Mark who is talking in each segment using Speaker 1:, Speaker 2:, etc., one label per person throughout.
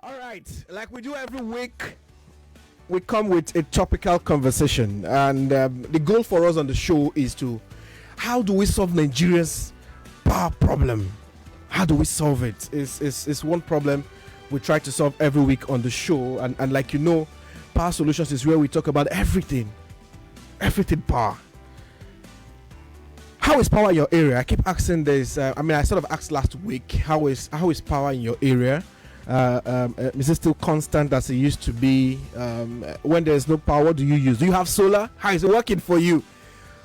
Speaker 1: All right, like we do every week, we come with a topical conversation, and the goal for us on the show is to how do we solve Nigeria's power problem? How do we solve it? It's one problem we try to solve every week on the show, and like you know, Power Solutions is where we talk about everything power. How is power in your area? I keep asking this. I sort of asked last week. How is power in your area? Is it still constant as it used to be? When there's no power, what do you use? Do you have solar? How is it working for you?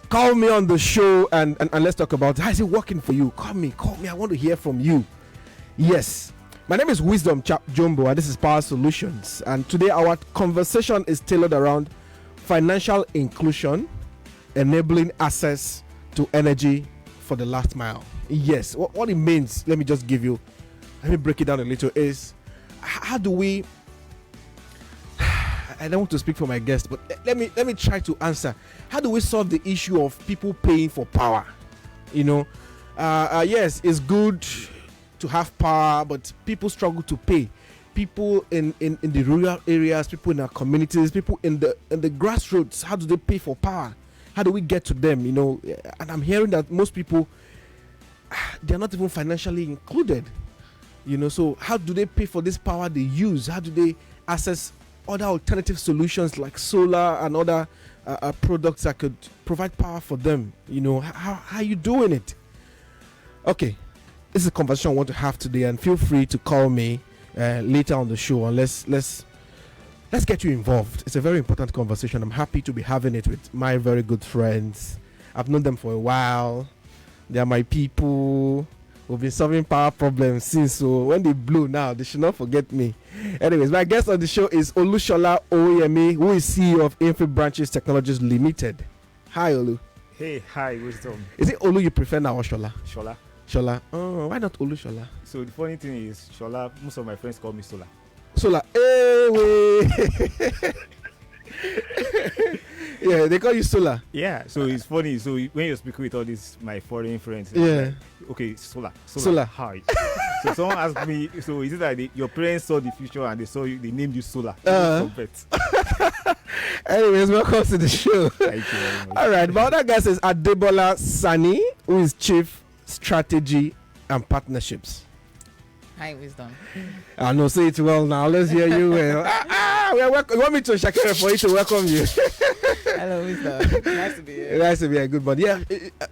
Speaker 1: Call me on the show and let's talk about how is it working for you. Call me. I want to hear from you. Yes, my name is Wisdom Chapp-Jumbo and this is Power Solutions, and today our conversation is tailored around financial inclusion, enabling access to energy for the last mile. Yes, what it means, let me break it down a little, is how do we, I don't want to speak for my guest, but let me try to answer. How do we solve the issue of people paying for power? Yes, it's good to have power, but people struggle to pay. People in the rural areas, people in our communities, people in the grassroots, how do they pay for power? How do we get to them? And I'm hearing that most people, they're not even financially included. So how do they pay for this power they use? How do they access other alternative solutions like solar and other products that could provide power for them? How are you doing it? Okay, this is a conversation I want to have today, and feel free to call me later on the show, and let's get you involved. It's a very important conversation. I'm happy to be having it with my very good friends. I've known them for a while. They are my people. We've been solving power problems since, so when they blow now, they should not forget me. Anyways, my guest on the show is Olusola Owoyemi, who is CEO of Infibranches Technologies Limited. Hi, Olu.
Speaker 2: Hey, hi, Wisdom.
Speaker 1: Is it Olu you prefer now or Shola?
Speaker 2: Shola.
Speaker 1: Oh, why not Olusola?
Speaker 2: So the funny thing is, Shola, most of my friends call me Sola.
Speaker 1: Yeah, they call you Sola.
Speaker 2: Yeah, so it's funny. So when you're speaking with all these my foreign friends,
Speaker 1: yeah,
Speaker 2: like, okay, Sola. Hi. So someone asked me, so is it that your parents saw the future and they named you Sola?
Speaker 1: Anyways, welcome to the show.
Speaker 2: Thank you very much.
Speaker 1: All right, my other guest is Adebola Sanni, who is Chief Strategy and Partnerships.
Speaker 3: Hi, Wisdom.
Speaker 1: I know, say it well now. Let's hear you well. You want me to Shakira for you to welcome you?
Speaker 3: Hello, Wisdom. Nice to be here.
Speaker 1: Nice to be a good one. Yeah,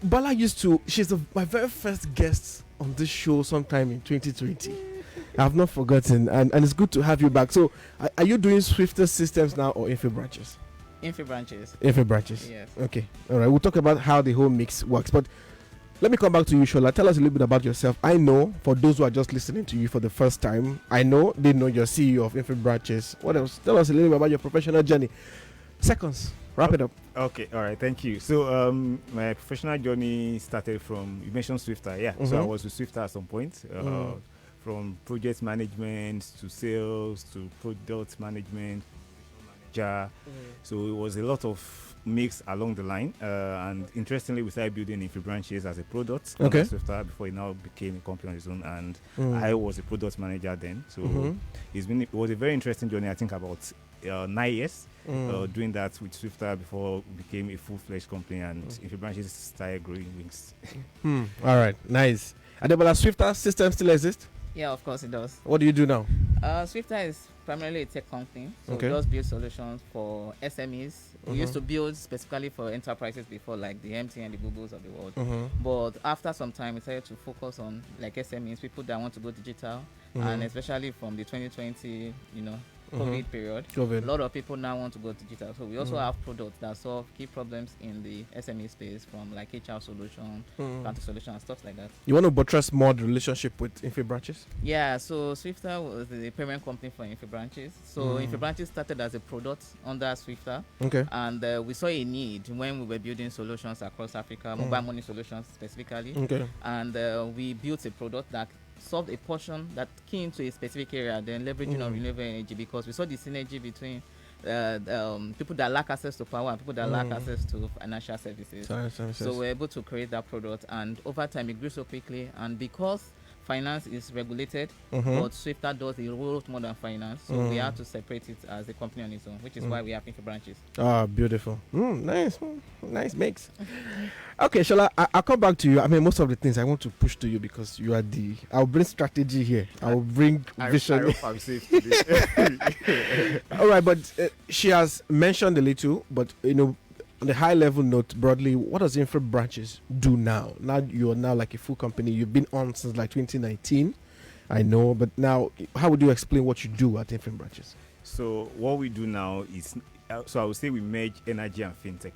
Speaker 1: Bala she's my very first guest on this show sometime in 2020. I've not forgotten, and it's good to have you back. So, are you doing Swifter Systems now or Infibranches?
Speaker 3: Infibranches. Yes.
Speaker 1: Okay. All right. We'll talk about how the whole mix works, but let me come back to you, Shola. Tell us a little bit about yourself. I know, for those who are just listening to you for the first time, they know you're CEO of Infibranches. What else? Tell us a little bit about your professional journey. Seconds. Wrap it up.
Speaker 2: Okay, all right, thank you. So my professional journey started from, you mentioned Swifter, yeah. Mm-hmm. So I was with Swifter at some point, from project management to sales to product management, manager. So it was a lot of mix along the line, and interestingly we started building Infibranches as a product Swifter before it now became a company on its own, and I was a product manager then. So it was a very interesting journey. I think about 9 years doing that with Swifter before it became a full-fledged company, and Infibranches started growing wings.
Speaker 1: All right, nice. Adebola, Swifter system still exists?
Speaker 3: Yeah, of course it does.
Speaker 1: What do you do now?
Speaker 3: Swifter is primarily a tech company, so we just build solutions for SMEs. We used to build specifically for enterprises before, like the MTN and the Googles of the world. But after some time, we started to focus on like SMEs, people that want to go digital, and especially from the 2020, COVID period, a lot of people now want to go digital. So we also have products that solve key problems in the SME space, from like HR solution, counter solution, and stuff like that. You
Speaker 1: want to buttress more the relationship with Infibranches?
Speaker 3: Yeah, so Swifter was the parent company for Infibranches. So Infibranches started as a product under Swifter. And we saw a need when we were building solutions across Africa, mobile money solutions specifically. And we built a product that solved a portion that came into a specific area, then leveraging on renewable energy, because we saw the synergy between people that lack access to power and people that lack access to financial services. So we're able to create that product, and over time it grew so quickly. And because finance is regulated, but Swifter does a lot more than finance. So we have to separate it as a company on its own, which is why we have Infibranches.
Speaker 1: Ah, beautiful. Nice. Nice mix. Okay, Shola, I'll come back to you. I mean, most of the things I want to push to you because you are I'll bring strategy here. I'll bring vision.
Speaker 2: I hope I'm safe today.
Speaker 1: All right, but she has mentioned a little, but on the high level note, broadly, what does Infibranches do now? Now you're like a full company. You've been on since like 2019, I know. But now, how would you explain what you do at Infibranches?
Speaker 2: So what we do now is, so I would say we merge energy and fintech.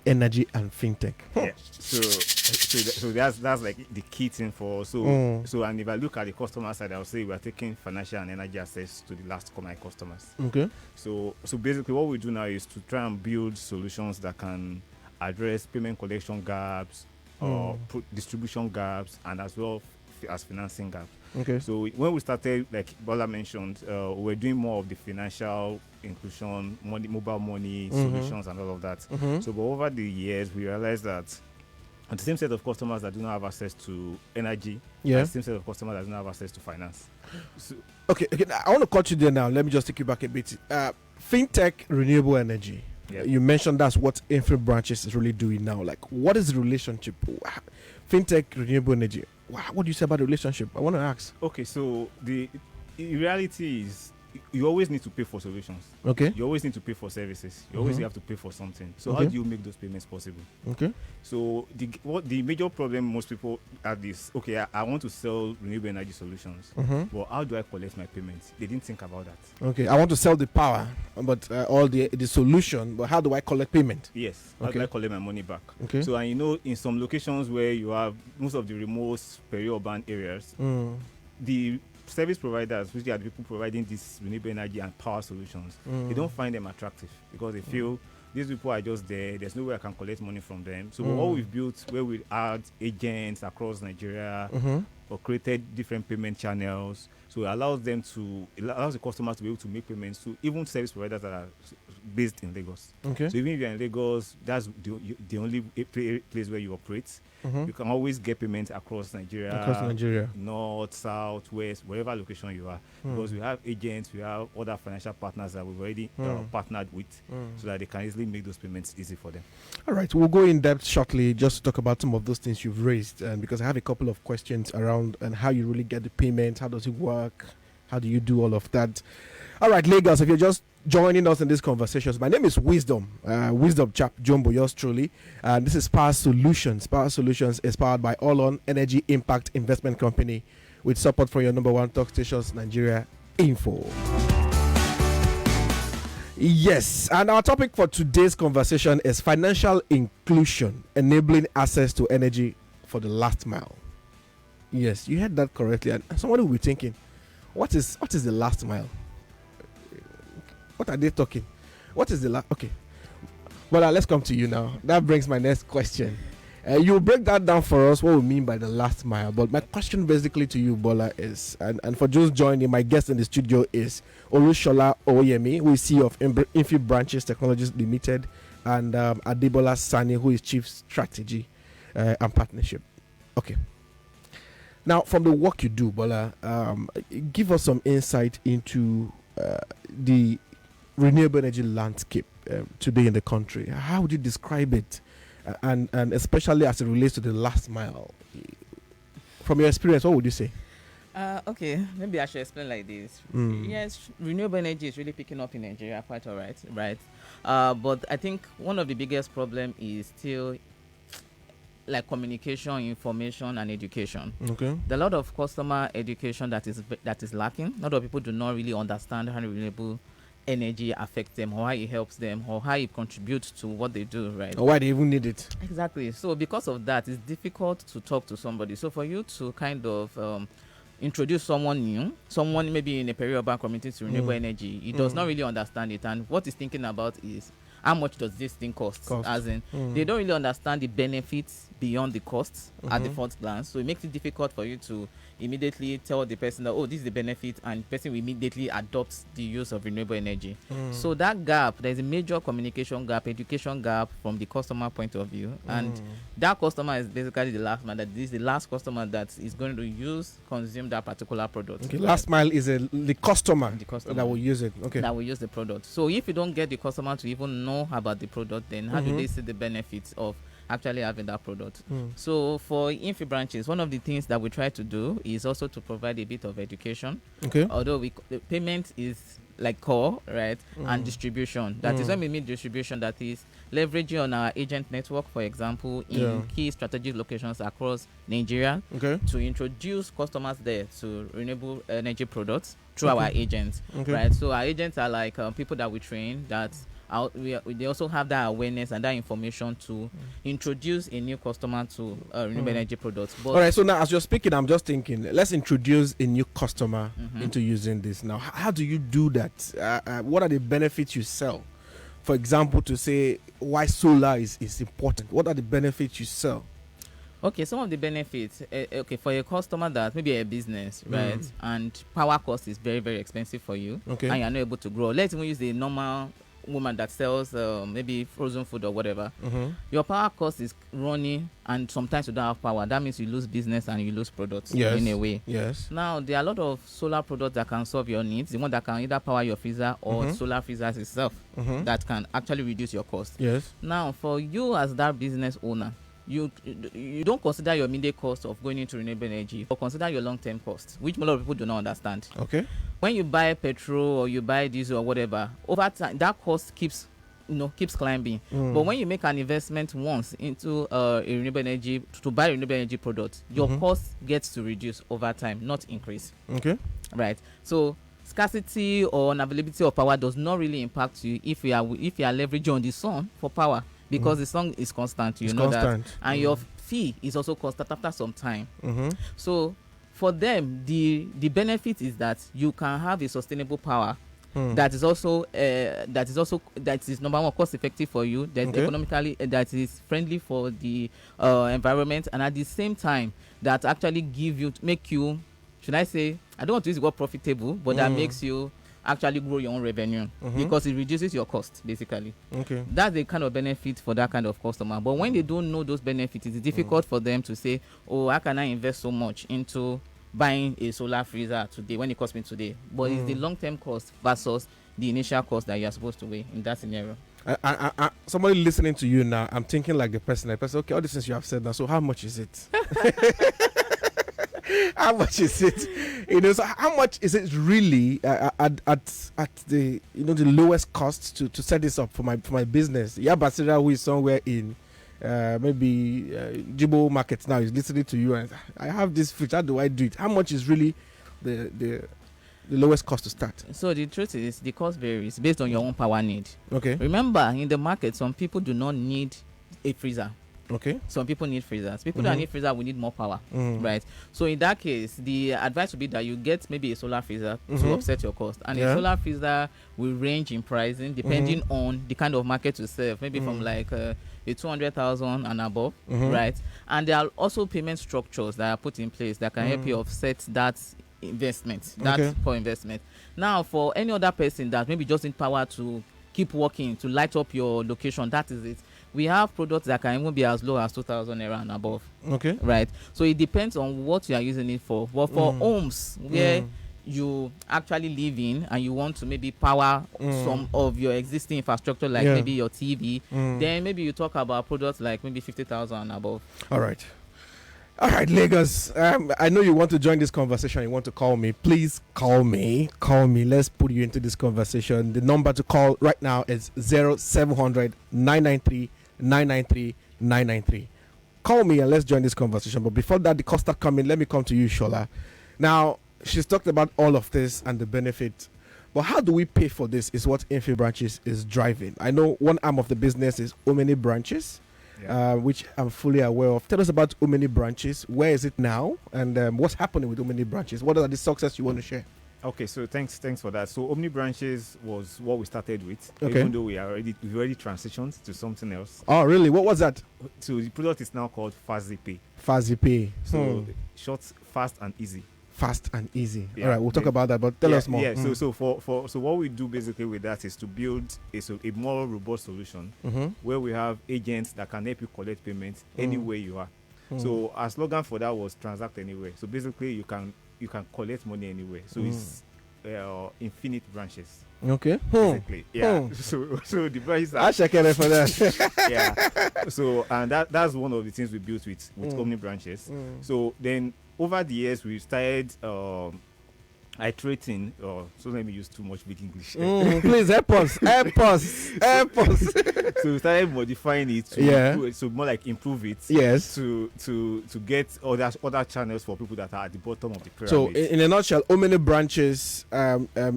Speaker 1: Energy and fintech.
Speaker 2: Yeah. So that's like the key thing for. So and if I look at the customer side, I would say we are taking financial and energy access to the last common customers.
Speaker 1: Okay.
Speaker 2: So basically, what we do now is to try and build solutions that can address payment collection gaps, or distribution gaps, and as well as financing gaps.
Speaker 1: Okay.
Speaker 2: So when we started, like Bola mentioned, we were doing more of the financial inclusion, mobile money solutions, and all of that. So, but over the years, we realized that the same set of customers that do not have access to energy, and the same set of customers that do not have access to finance. So,
Speaker 1: okay. I want to cut you there now. Let me just take you back a bit. Fintech, renewable energy.
Speaker 2: Yeah.
Speaker 1: You mentioned that's what Infibranches is really doing now. Like, what is the relationship? Fintech, renewable energy. What do you say about the relationship? I want to ask.
Speaker 2: Okay, so the reality is you always need to pay for solutions.
Speaker 1: Okay.
Speaker 2: You always need to pay for services. You always have to pay for something. So how do you make those payments possible?
Speaker 1: Okay.
Speaker 2: So the major problem most people have is, okay, I want to sell renewable energy solutions, but how do I collect my payments? They didn't think about that.
Speaker 1: Okay, I want to sell the power, but all the solution, but how do I collect payment?
Speaker 2: Yes. How do I collect my money back?
Speaker 1: Okay.
Speaker 2: So, and in some locations where you have most of the remote peri-urban areas, the service providers, which are the people providing these renewable energy and power solutions, they don't find them attractive because they feel these people are just there. There's no way I can collect money from them. So what we've built, where we add agents across Nigeria or created different payment channels, so it allows the customers to be able to make payments to even service providers that are based in Lagos.
Speaker 1: Okay.
Speaker 2: So even if you're in Lagos, that's the only place where you operate. You can always get payments across Nigeria. North, south, west, wherever location you are. Because we have agents, we have other financial partners that we've already partnered with, so that they can easily make those payments easy for them.
Speaker 1: All right, we'll go in depth shortly just to talk about some of those things you've raised, because I have a couple of questions around and how you really get the payment, how does it work, how do you do all of that. All right, Lagos, if you're just joining us in these conversations, my name is Wisdom Chapp-Jumbo, yours truly. This is Power Solutions. Power Solutions is powered by All-On Energy Impact Investment Company with support from your number one talk stations, Nigeria Info. Yes, and our topic for today's conversation is financial inclusion, enabling access to energy for the last mile. Yes, you heard that correctly. And somebody will be thinking, what is the last mile? What are they talking? What is the last? Okay. Well, let's come to you now. That brings my next question. You break that down for us, what we mean by the last mile. But my question basically to you, Bola, is, and for those joining, my guest in the studio is Olusola Owoyemi, who is CEO of Infibranches Technologies Limited, and Adebola Sanni, who is Chief Strategy and Partnership. Okay. Now, from the work you do, Bola, give us some insight into the renewable energy landscape today in the country. How would you describe it, and especially as it relates to the last mile? From your experience, what would you say?
Speaker 3: Okay, maybe I should explain like this. Yes, renewable energy is really picking up in Nigeria, quite all right, right? But I think one of the biggest problem is still like communication, information, and education. Okay. There are a lot of customer education that is lacking. A lot of people do not really understand how renewable energy affects them, or how it helps them, or how it contributes to what they do, right?
Speaker 1: Or why they even need it.
Speaker 3: Exactly. So because of that, it's difficult to talk to somebody. So for you to kind of introduce someone new, someone maybe in a peri-urban community to renewable energy, he does not really understand it, and what he's thinking about is how much does this thing cost? As in, they don't really understand the benefits beyond the costs at the first glance. So it makes it difficult for you to immediately tell the person that, oh, this is the benefit, and the person will immediately adopt the use of renewable energy. So that gap, there's a major communication gap, education gap from the customer point of view, and that customer is basically the last man. That this is the last customer that is going to consume that particular product.
Speaker 1: Okay, last mile is the customer that will use it. Okay,
Speaker 3: that will use the product. So if you don't get the customer to even know about the product, then how do they see the benefits of actually having that product? So for Infibranches, one of the things that we try to do is also to provide a bit of education. Okay. Although the payment is like core, right? And distribution. That is when we mean distribution, that is leveraging on our agent network, for example, in key strategic locations across Nigeria, to introduce customers there to renewable energy products through our agents, right? So our agents are like people that we train that they also have that awareness and that information to introduce a new customer to renewable energy products. But all
Speaker 1: right, so now as you're speaking, I'm just thinking, let's introduce a new customer into using this. Now, how do you do that? What are the benefits you sell? For example, to say why solar is important. What are the benefits you sell?
Speaker 3: Okay, some of the benefits, for a customer that maybe a business, right, and power cost is very, very expensive for you, and you're not able to grow. Let's even use the normal woman that sells maybe frozen food or whatever. Your power cost is running, and sometimes you don't have power. That means you lose business and you lose products in a way. Yes. Now there are a lot of solar products that can solve your needs. The one that can either power your freezer or solar freezers itself that can actually reduce your cost. Yes. Now for you as that business owner, you don't consider your immediate cost of going into renewable energy, but consider your long-term cost, which a lot of people do not understand. Okay. When you buy petrol or you buy diesel or whatever, over time that cost keeps climbing. But when you make an investment once into a renewable energy to buy renewable energy products, your cost gets to reduce over time, not increase. Okay. Right. So scarcity or unavailability of power does not really impact you if you are leveraging on the sun for power. Because the sun is constant, you know that, and your fee is also constant after some time. So for them, the benefit is that you can have a sustainable power that is number one, cost effective for you, that economically that is friendly for the environment, and at the same time that actually make you, should I say, I don't want to use the word profitable, but that makes you actually grow your own revenue because it reduces your cost basically. Okay, that's the kind of benefit for that kind of customer. But when they don't know those benefits, it's difficult for them to say, oh, how can I invest so much into buying a solar freezer today when it costs me today? But it's the long-term cost versus the initial cost that you're supposed to weigh in that scenario.
Speaker 1: Somebody listening to you now, I'm thinking like the person, okay, all the things you have said now, so how much is it? How much is it? So how much is it really at the the lowest cost to set this up for my business? Basira, who is somewhere in maybe Jibo market now, is listening to you and I have this fridge. How do I do it? How much is really the lowest cost to start?
Speaker 3: So the truth is the cost varies based on your own power need. Okay. Remember, in the market, some people do not need a freezer. Okay. Some people need freezers. People that need freezer will need more power, right? So in that case, the advice would be that you get maybe a solar freezer to offset your cost, and a solar freezer will range in pricing depending on the kind of market you serve. Maybe from like a 200,000 and above, right? And there are also payment structures that are put in place that can help you offset that investment, that poor investment. Now, for any other person that maybe just need power to keep working, to light up your location, that is it. We have products that can even be as low as 2,000 naira and above. Okay. Right. So it depends on what you are using it for. But for homes where you actually live in and you want to maybe power some of your existing infrastructure, like maybe your TV, then maybe you talk about products like maybe 50,000 and above.
Speaker 1: All right, Lagos. I know you want to join this conversation. You want to call me. Please call me. Let's put you into this conversation. The number to call right now is 0700 993 993. Call me and let's join this conversation. But before that, the cost start coming, let me come to you, Shola. Now, she's talked about all of this and the benefit. But how do we pay for this is what Infibranches is driving. I know one arm of the business is Omnibranches, which I'm fully aware of. Tell us about Omnibranches. Where is it now? And what's happening with Omnibranches? What are the success you want to share?
Speaker 2: Okay, so thanks for that. So Omnibranches was what we started with,
Speaker 1: Okay.
Speaker 2: even though we've already transitioned to something else.
Speaker 1: Oh, really? What was that?
Speaker 2: So the product is now called Fazipay.
Speaker 1: Fazipay.
Speaker 2: So short, fast and easy.
Speaker 1: Fast and easy.
Speaker 2: Yeah.
Speaker 1: All right, we'll talk about that, but tell us more.
Speaker 2: Yeah. So what we do basically with that is to build a more robust solution where we have agents that can help you collect payments anywhere you are. So our slogan for that was transact anywhere. So basically you can collect money anywhere. So it's infinite branches.
Speaker 1: Okay.
Speaker 2: Basically. Yeah. So the branches
Speaker 1: I check it for that.
Speaker 2: yeah. So and that's one of the things we built with Omnibranches. So then over the years we started iterating. So let me use too much big English.
Speaker 1: Please help us.
Speaker 2: So we started modifying it to improve it, so more like improve it.
Speaker 1: Yes.
Speaker 2: To get other channels for people that are at the bottom of the pyramid.
Speaker 1: So in a nutshell, Omnibranches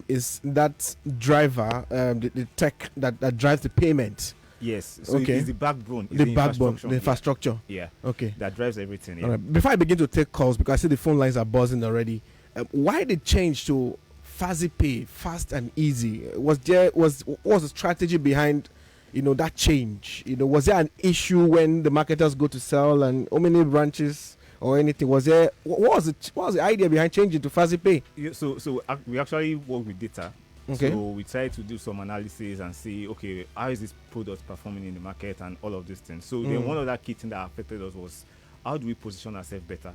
Speaker 1: is that driver, the tech that drives the payment.
Speaker 2: Yes. So
Speaker 1: okay.
Speaker 2: It's the backbone. It's
Speaker 1: the infrastructure.
Speaker 2: Yeah.
Speaker 1: Okay.
Speaker 2: That drives everything. Yeah.
Speaker 1: All right. Before I begin to take calls, because I see the phone lines are buzzing already, why the change to Fazipay, fast and easy? Was the strategy behind, that change? Was there an issue when the marketers go to sell and Omnibranches or anything? Was there? What was the idea behind changing to Fazipay?
Speaker 2: Yeah, so we actually work with data.
Speaker 1: Okay.
Speaker 2: So we try to do some analysis and see, okay, how is this product performing in the market and all of these things. So then one of that key thing that affected us was, how do we position ourselves better?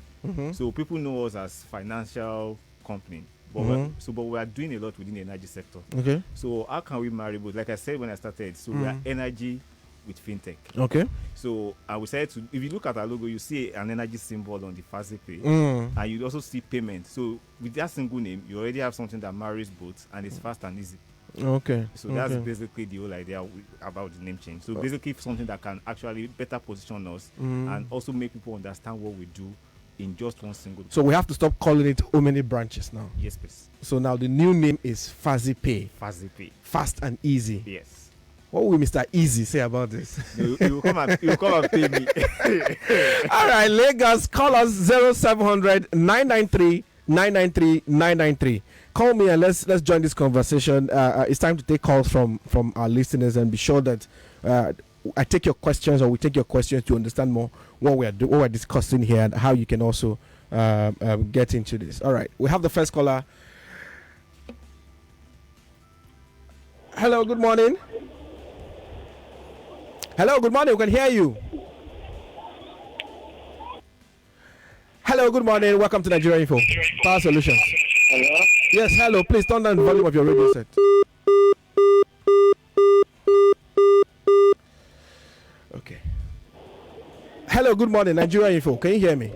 Speaker 2: So people know us as financial company, but we are doing a lot within the energy sector.
Speaker 1: Okay.
Speaker 2: So how can we marry both? Like I said when I started, so we are energy with fintech.
Speaker 1: Okay.
Speaker 2: So I would say if you look at our logo, you see an energy symbol on the Fazipay, and you also see payment. So with that single name, you already have something that marries both, and it's fast and easy.
Speaker 1: Okay.
Speaker 2: So that's basically the whole idea about the name change. So basically something that can actually better position us and also make people understand what we do in just one single.
Speaker 1: So we have to stop calling it Omnibranches now.
Speaker 2: Yes, please.
Speaker 1: So now the new name is Fazipay.
Speaker 2: Fazipay.
Speaker 1: Fast and easy.
Speaker 2: Yes.
Speaker 1: What will Mr. Easy say about this?
Speaker 2: You will come and pay me.
Speaker 1: All right, Lagos, call us 0700 993 993 993. Call me and let's join this conversation. It's time to take calls from our listeners, and be sure that I take your questions, or we take your questions to understand more what we're discussing here and how you can also get into this. All right, we have the first caller. Hello, good morning. Hello, good morning. We can hear you. Hello, good morning. Welcome to Nigeria Info. Power Solutions.
Speaker 4: Hello?
Speaker 1: Yes, hello. Please turn down the volume of your radio set. Okay. Hello, good morning. Nigeria Info. Can you hear me?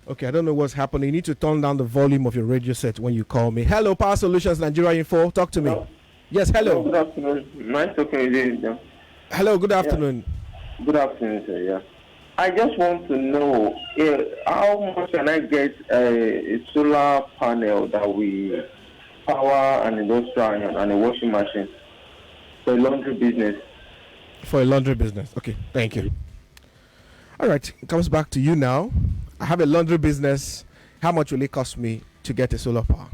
Speaker 1: Okay, I don't know what's happening. You need to turn down the volume of your radio set when you call me. Hello, Power Solutions, Nigeria Info. Talk to me.
Speaker 4: Hello?
Speaker 1: Yes, hello.
Speaker 4: Good afternoon. Nice talking with you.
Speaker 1: Hello, good afternoon.
Speaker 4: Yeah. Good afternoon, sir. Yeah. I just want to know how much can I get a solar panel that we power an industrial and a washing machine for a laundry business?
Speaker 1: For a laundry business. Okay, thank you. All right, it comes back to you now. I have a laundry business. How much will it cost me to get a solar power?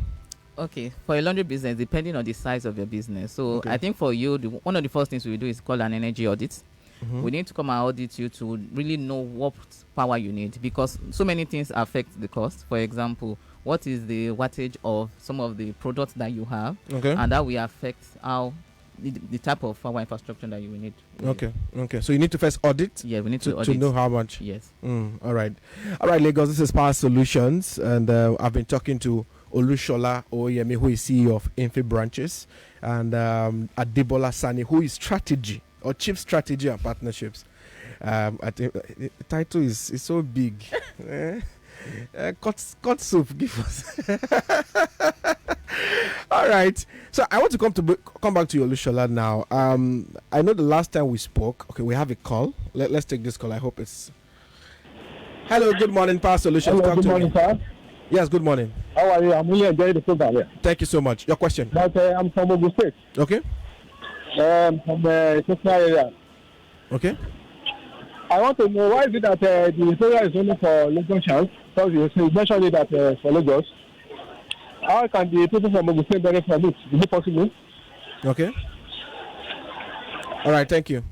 Speaker 3: Okay, for a laundry business, depending on the size of your business. So
Speaker 1: okay.
Speaker 3: I think for you, one of the first things we do is called an energy audit. We need to come and audit you to really know what power you need, because so many things affect the cost. For example, what is the wattage of some of the products that you have, and that will affect how the type of power infrastructure that you will need.
Speaker 1: Okay. So you need to first audit.
Speaker 3: Yeah, we need to audit
Speaker 1: to know how much.
Speaker 3: Yes.
Speaker 1: All right, Lagos. This is Power Solutions, and I've been talking to Olusola Owoyemi, who is CEO of Infibranches, and Adebola Sanni, who is strategy or chief strategy and partnerships. I think the title is so big. Cut soup, give us. All right. So I want to come back to you, Olusola, now. I know the last time we spoke. Okay, we have a call. Let's take this call. I hope it's. Hello. Good morning, Power Solutions.
Speaker 5: Hello, good morning, sir.
Speaker 1: Yes. Good morning.
Speaker 5: How are you? I'm really enjoying the program here.
Speaker 1: Thank you so much. Your question.
Speaker 5: But I'm from Ogun State.
Speaker 1: Okay.
Speaker 5: From the Social area.
Speaker 1: Okay.
Speaker 5: I want to know why is it that the solar is only for Lagos chance? Because you mentioned it that for Lagos. How can the people from Ogun State benefit from it? Is it possible?
Speaker 1: Okay. All right, thank you.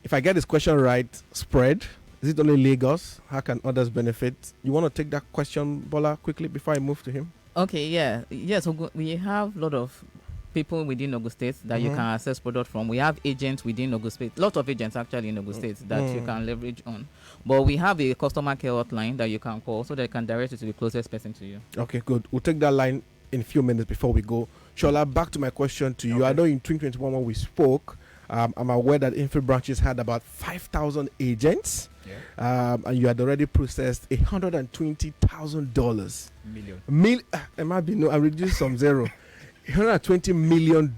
Speaker 1: If I get this question right, spread. Is it only Lagos? How can others benefit? You want to take that question, Bola, quickly before I move to him?
Speaker 3: Okay, yeah. Yes, we have a lot of people within Ogun State that you can access product from. We have agents within Ogun State, lot of agents actually in Ogun State that you can leverage on. But we have a customer care hotline that you can call so they can direct you to the closest person to you. Okay,
Speaker 1: good. We'll take that line in a few minutes before we go. Shola, back to my question to you. Okay. I know in 2021 when we spoke, I'm aware that Infibranches had about 5,000 agents. Yeah. And you had already processed $120,000. I reduced some zero. $120 million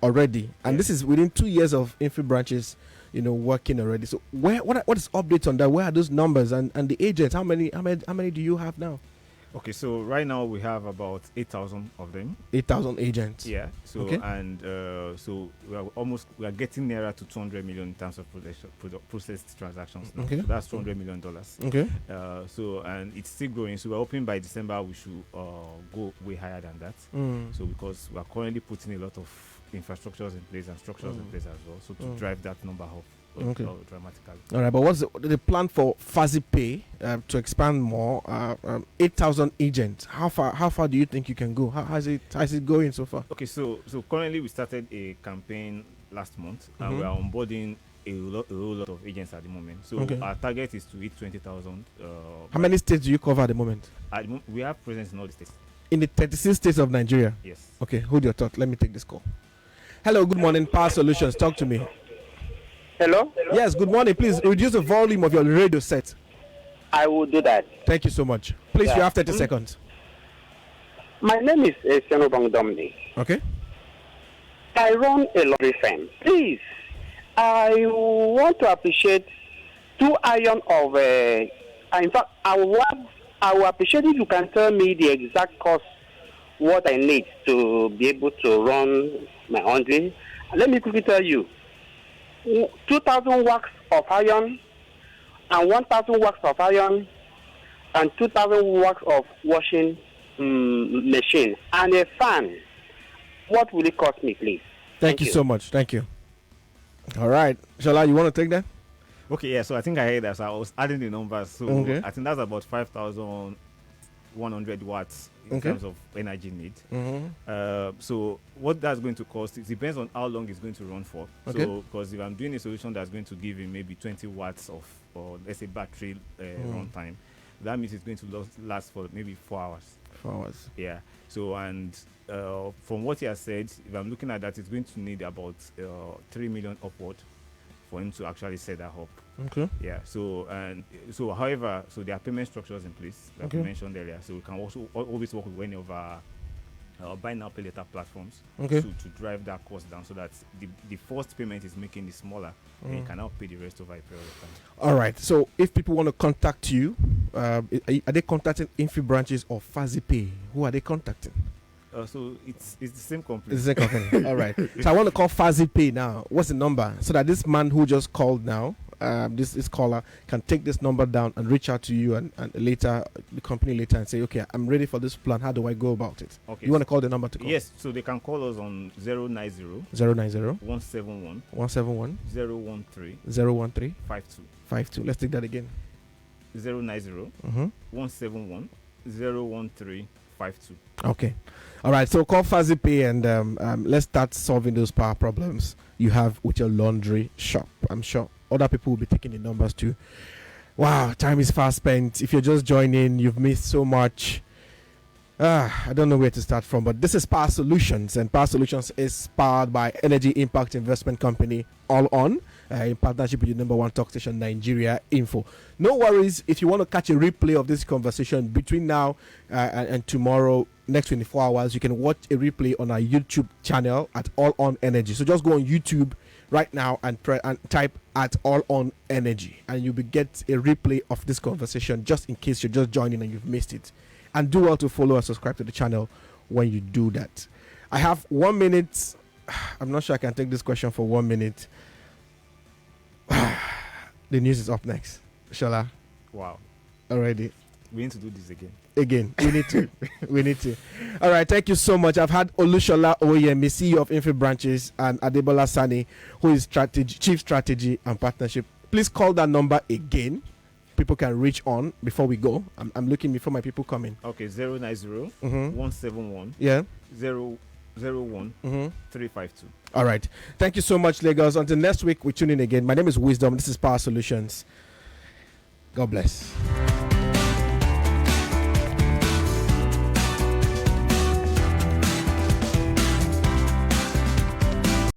Speaker 1: already, and this is within 2 years of Infibranches, working already. So what is updates on that? Where are those numbers and the agents? How many do you have now?
Speaker 2: Okay, so right now we have about 8,000 of them.
Speaker 1: 8,000 agents.
Speaker 2: Yeah. So so we are getting nearer to 200 million in terms of processed transactions now. Okay. So that's $200 million.
Speaker 1: Okay.
Speaker 2: So and it's still growing. So we're hoping by December we should go way higher than that. So because we are currently putting a lot of infrastructures in place and structures in place as well, so to drive that number up. Okay. Dramatically.
Speaker 1: All right, but what's the plan for Fazipay to expand more? 8,000 agents. How far do you think you can go? How's it going so far?
Speaker 2: Okay, so currently we started a campaign last month, and we are onboarding a whole lot of agents at the moment. So our target is to hit 20,000.
Speaker 1: How many states do you cover at the moment?
Speaker 2: We have presence in all the states.
Speaker 1: In the 36 states of Nigeria?
Speaker 2: Yes.
Speaker 1: Okay, hold your thought. Let me take this call. Hello, good morning, Power Solutions. Talk to me.
Speaker 6: Hello?
Speaker 1: Yes, good morning. Please reduce the volume of your radio set.
Speaker 6: I will do that.
Speaker 1: Thank you so much. Please, you have 30 seconds.
Speaker 6: My name is Senobang Domini.
Speaker 1: Okay.
Speaker 6: I run a laundry firm. Please, I want to appreciate 2 iron of... in fact, I will appreciate if you can tell me the exact cost, what I need to be able to run my laundry. Let me quickly tell you. 2,000 wax of iron and 1,000 wax of iron and 2,000 wax of washing machine and a fan. What will it cost me, please?
Speaker 1: Thank you so much. Thank you. All right. Shola, you want to take that?
Speaker 2: Okay, yeah. So I think I heard that. So I was adding the numbers. So I think that's about 5,100 watts in terms of energy need. So what that's going to cost, it depends on how long it's going to run for. So because if I'm doing a solution that's going to give me maybe 20 watts of, or let's say battery run time, that means it's going to last for maybe 4 hours.
Speaker 1: 4 hours.
Speaker 2: Yeah. So and from what he has said, if I'm looking at that, it's going to need about 3 million upward for him to actually set that up.
Speaker 1: Okay.
Speaker 2: Yeah. So however, there are payment structures in place like we mentioned earlier. So we can also always work with any of our buy now pay later platforms to drive that cost down, so that the first payment is making it smaller and you can now pay the rest over a period of time.
Speaker 1: All right. So if people want to contact you, are they contacting Infibranches or Fazipay? Who are they contacting?
Speaker 2: So it's the same company.
Speaker 1: It's the same company. All right. So I want to call Fazipay now. What's the number? So that this man who just called now, this caller can take this number down and reach out to you and later, the company later, and say, okay, I'm ready for this plan. How do I go about it? Okay. You want to call the number to call?
Speaker 2: Yes. So they can call us on 090 171 013 52.
Speaker 1: Let's take that again.
Speaker 2: 090 171 013 52.
Speaker 1: Okay. All right. So call Fazipay and let's start solving those power problems you have with your laundry shop. I'm sure other people will be taking the numbers too. Wow, time is fast spent. If you're just joining, you've missed so much. I don't know where to start from, but this is Power Solutions, and Power Solutions is powered by Energy Impact Investment Company, All On, in partnership with your number one talk station, Nigeria Info. No worries, if you want to catch a replay of this conversation between now and tomorrow, next 24 hours, you can watch a replay on our YouTube channel at All On Energy. So just go on YouTube right now and type at All On Energy, and you'll get a replay of this conversation just in case you're just joining and you've missed it. And do well to follow and subscribe to the channel when you do that. I have 1 minute. I'm not sure I can take this question for 1 minute. The news is up next. Shola.
Speaker 2: Wow.
Speaker 1: Already.
Speaker 2: We need to do this again.
Speaker 1: We need to. We need to. All right. Thank you so much. I've had Olusola Owoyemi, CEO of Infibranches, and Adebola Sanni, who is Chief Strategy and Partnership. Please call that number again. People can reach on before we go. I'm looking before my people come in.
Speaker 2: Okay, 090 171
Speaker 1: Yeah.
Speaker 2: 001 352.
Speaker 1: All right. Thank you so much, Lagos. Until next week, we tune in again. My name is Wisdom. This is Power Solutions. God bless.